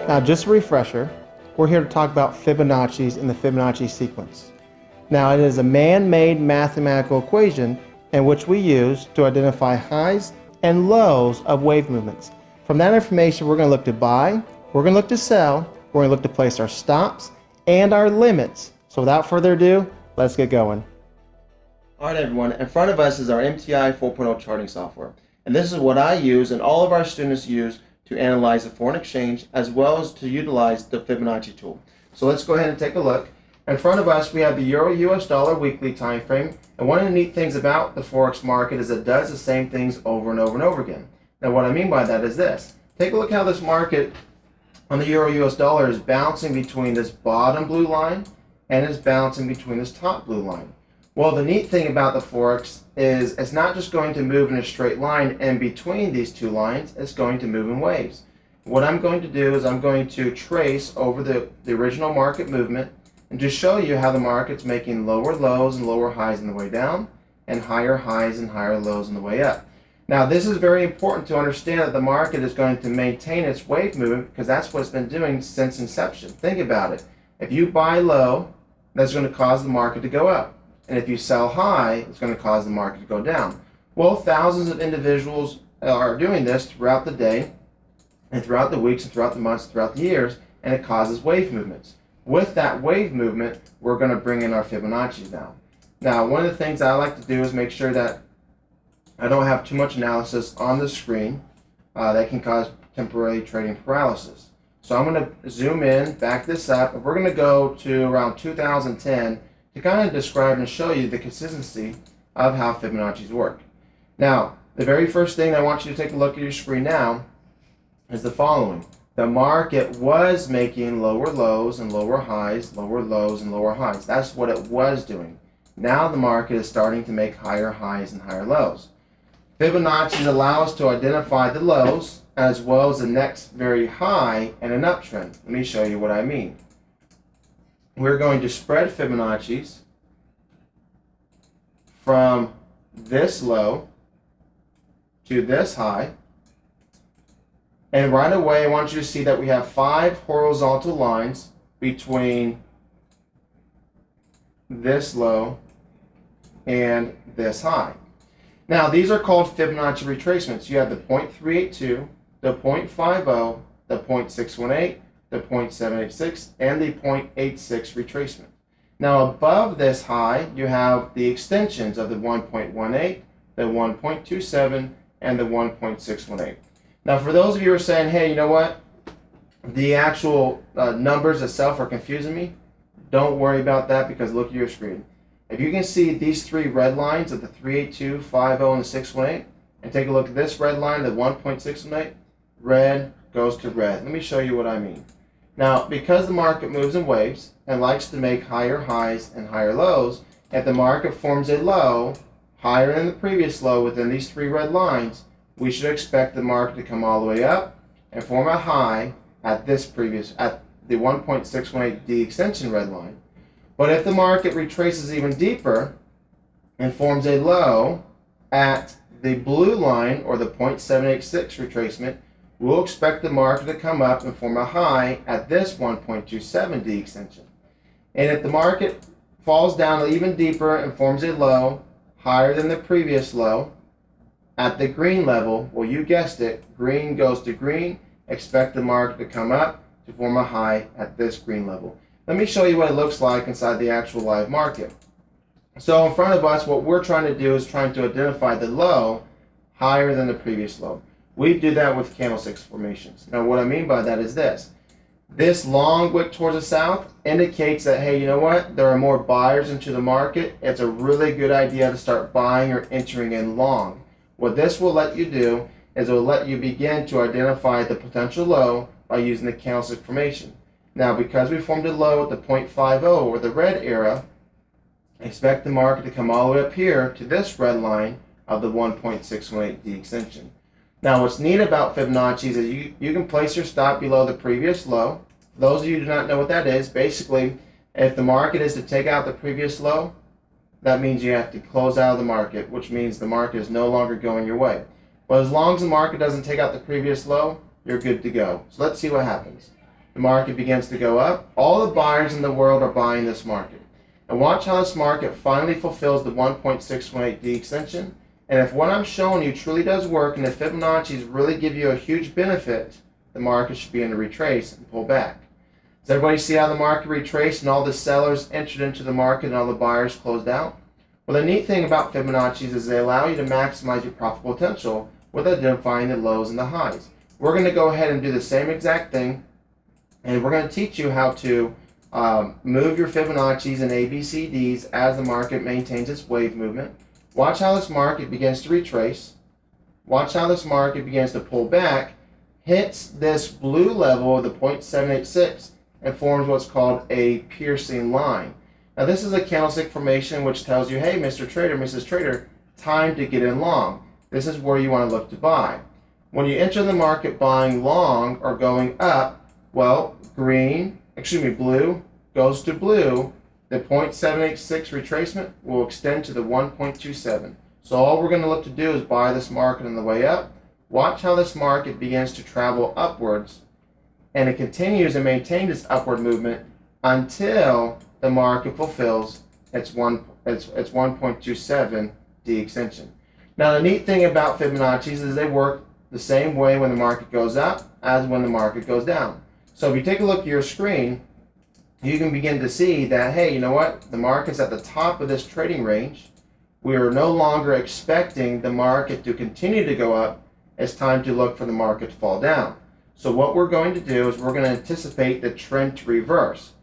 Now, just a refresher, we're here to talk about Fibonacci's in the Fibonacci sequence. Now, it is a man-made mathematical equation in which we use to identify highs and lows of wave movements. From that information, we're going to look to buy, we're going to look to sell, we're going to look to place our stops and our limits. So without further ado, let's get going. Alright everyone, in front of us is our MTI 4.0 charting software. And this is what I use and all of our students use to analyze the foreign exchange as well as to utilize the Fibonacci tool. So let's go ahead and take a look. In front of us we have the Euro-US dollar weekly time frame, and one of the neat things about the Forex market is it does the same things over and over and over again. Now what I mean by that is this. Take a look how this market on the Euro-US dollar is bouncing between this bottom blue line and is bouncing between this top blue line. Well, the neat thing about the Forex is it's not just going to move in a straight line in between these two lines, it's going to move in waves. What I'm going to do is I'm going to trace over the original market movement and just show you how the market's making lower lows and lower highs on the way down and higher highs and higher lows on the way up. Now this is very important to understand that the market is going to maintain its wave movement because that's what it's been doing since inception. Think about it. If you buy low, that's going to cause the market to go up. And if you sell high, it's going to cause the market to go down. Well, thousands of individuals are doing this throughout the day and throughout the weeks and throughout the months, throughout the years, and it causes wave movements. With that wave movement, we're going to bring in our Fibonacci down. Now, one of the things I like to do is make sure that I don't have too much analysis on the screen that can cause temporary trading paralysis. So I'm going to zoom in, back this up, and we're going to go to around 2010 to kind of describe and show you the consistency of how Fibonacci's work. Now, the very first thing I want you to take a look at your screen now is the following. The market was making lower lows and lower highs, lower lows and lower highs. That's what it was doing. Now the market is starting to make higher highs and higher lows. Fibonacci allow us to identify the lows as well as the next very high and an uptrend. Let me show you what I mean. We're going to spread Fibonacci's from this low to this high. And right away I want you to see that we have 5 horizontal lines between this low and this high. Now these are called Fibonacci retracements. You have the 0.382, the 0.50, the 0.618, the 0.786, and the 0.86 retracement. Now above this high you have the extensions of the 1.18, the 1.27, and the 1.618. Now for those of you who are saying, hey, you know what, the actual numbers itself are confusing me, don't worry about that because look at your screen. If you can see these 3 red lines of the 382, 50, and the 618, and take a look at this red line, the 1.618, red goes to red. Let me show you what I mean. Now, because the market moves in waves and likes to make higher highs and higher lows, if the market forms a low higher than the previous low within these 3 red lines, we should expect the market to come all the way up and form a high at the 1.618D extension red line. But if the market retraces even deeper and forms a low at the blue line or the 0.786 retracement, we'll expect the market to come up and form a high at this 1.27D extension. And if the market falls down even deeper and forms a low higher than the previous low at the green level, well, you guessed it, green goes to green, expect the market to come up to form a high at this green level. Let me show you what it looks like inside the actual live market. So in front of us, what we're trying to do is trying to identify the low higher than the previous low. We do that with candlesticks formations. Now what I mean by that is this. This long wick towards the south indicates that, hey, you know what? There are more buyers into the market. It's a really good idea to start buying or entering in long. What this will let you do is it will let you begin to identify the potential low by using the candlestick formation. Now because we formed a low at the 0.50 or the red era, expect the market to come all the way up here to this red line of the 1.618D extension. Now what's neat about Fibonacci is that you can place your stop below the previous low. For those of you who do not know what that is, basically if the market is to take out the previous low, that means you have to close out of the market, which means the market is no longer going your way. But as long as the market doesn't take out the previous low, you're good to go. So let's see what happens. the market begins to go up. All the buyers in the world are buying this market. And watch how this market finally fulfills the 1.618D extension. And if what I'm showing you truly does work, and the Fibonacci's really give you a huge benefit, the market should begin to retrace and pull back. Does everybody see how the market retraced and all the sellers entered into the market and all the buyers closed out? Well, the neat thing about Fibonacci's is they allow you to maximize your profit potential with identifying the lows and the highs. We're going to go ahead and do the same exact thing, and we're going to teach you how to move your Fibonacci's and ABCDs as the market maintains its wave movement. Watch how this market begins to retrace. Watch how this market begins to pull back, hits this blue level of the 0.786, and forms what's called a piercing line. Now this is a candlestick formation which tells you, hey, Mr. Trader, Mrs. Trader, time to get in long. This is where you want to look to buy. When you enter the market buying long or going up, well, blue goes to blue, the 0.786 retracement will extend to the 1.27. So all we're going to look to do is buy this market on the way up. Watch how this market begins to travel upwards, and it continues and maintains its upward movement until the market fulfills its 1.27D extension. Now the neat thing about Fibonacci's is they work the same way when the market goes up as when the market goes down. So if you take a look at your screen, you can begin to see that, hey, you know what? The market's at the top of this trading range. We are no longer expecting the market to continue to go up. It's time to look for the market to fall down. So what we're going to do is we're going to anticipate the trend to reverse.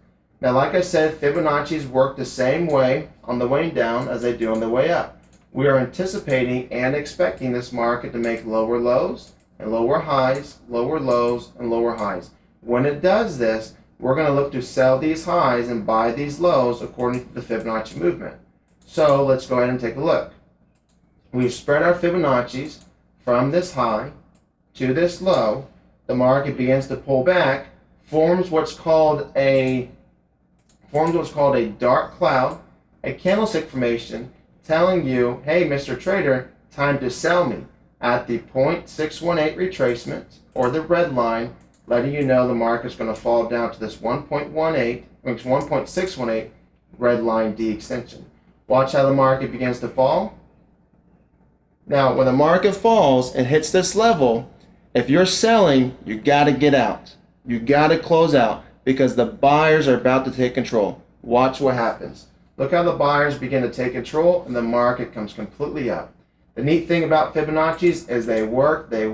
Now, like I said, Fibonacci's work the same way on the way down as they do on the way up. We are anticipating and expecting this market to make lower lows and lower highs, lower lows and lower highs. When it does this, we're going to look to sell these highs and buy these lows according to the Fibonacci movement. So let's go ahead and take a look. We've spread our Fibonacci's from this high to this low. The market begins to pull back, forms what's called a dark cloud, a candlestick formation, telling you, hey, Mr. Trader, time to sell me at the 0.618 retracement, or the red line, letting you know the market's going to fall down to this 1.618 red line D extension. Watch how the market begins to fall. Now, when the market falls and hits this level, if you're selling, you got to get out. You got to close out because the buyers are about to take control. Watch what happens. Look how the buyers begin to take control and the market comes completely up. The neat thing about Fibonacci's is they work. They're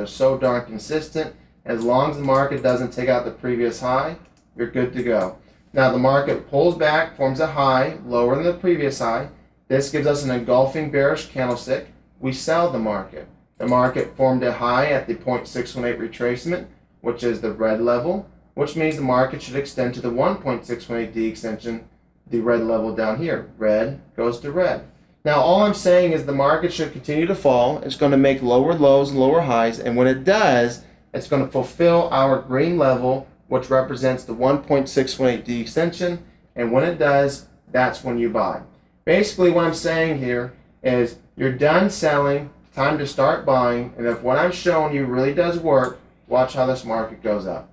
so darn consistent. As long as the market doesn't take out the previous high, you're good to go. Now the market pulls back, forms a high lower than the previous high. This gives us an engulfing bearish candlestick. We sell the market. The market formed a high at the 0.618 retracement, which is the red level, which means the market should extend to the 1.618D extension, the red level down here. Red goes to red. Now all I'm saying is the market should continue to fall. It's going to make lower lows and lower highs, and when it does, it's going to fulfill our green level, which represents the 1.618D extension, and when it does, that's when you buy. Basically what I'm saying here is you're done selling, time to start buying, and if what I'm showing you really does work, watch how this market goes up.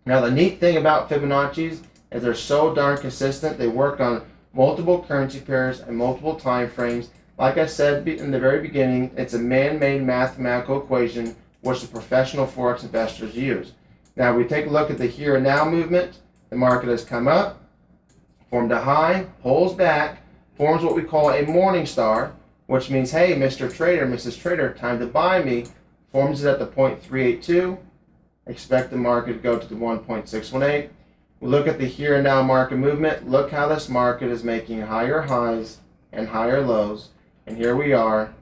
Now the neat thing about Fibonacci's is they're so darn consistent. They work on multiple currency pairs and multiple time frames. Like I said in the very beginning, it's a man-made mathematical equation which the professional Forex investors use. Now we take a look at the here and now movement. The market has come up, formed a high, pulls back, forms what we call a morning star, which means, hey, Mr. Trader, Mrs. Trader, time to buy me. Forms it at the 0.382. Expect the market to go to the 1.618. We look at the here and now market movement. Look how this market is making higher highs and higher lows. And here we are,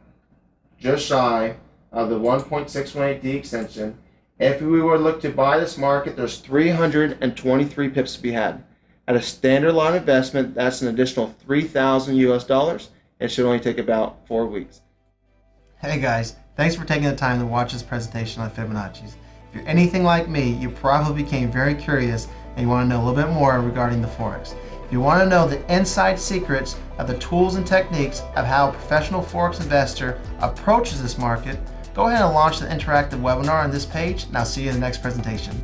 just shy of the 1.618D extension. If we were to look to buy this market, there's 323 pips to be had. At a standard lot investment, that's an additional $3,000 US. It should only take about 4 weeks. Hey guys, thanks for taking the time to watch this presentation on Fibonacci's. If you're anything like me, you probably became very curious and you want to know a little bit more regarding the Forex. If you want to know the inside secrets of the tools and techniques of how a professional Forex investor approaches this market, go ahead and launch the interactive webinar on this page, and I'll see you in the next presentation.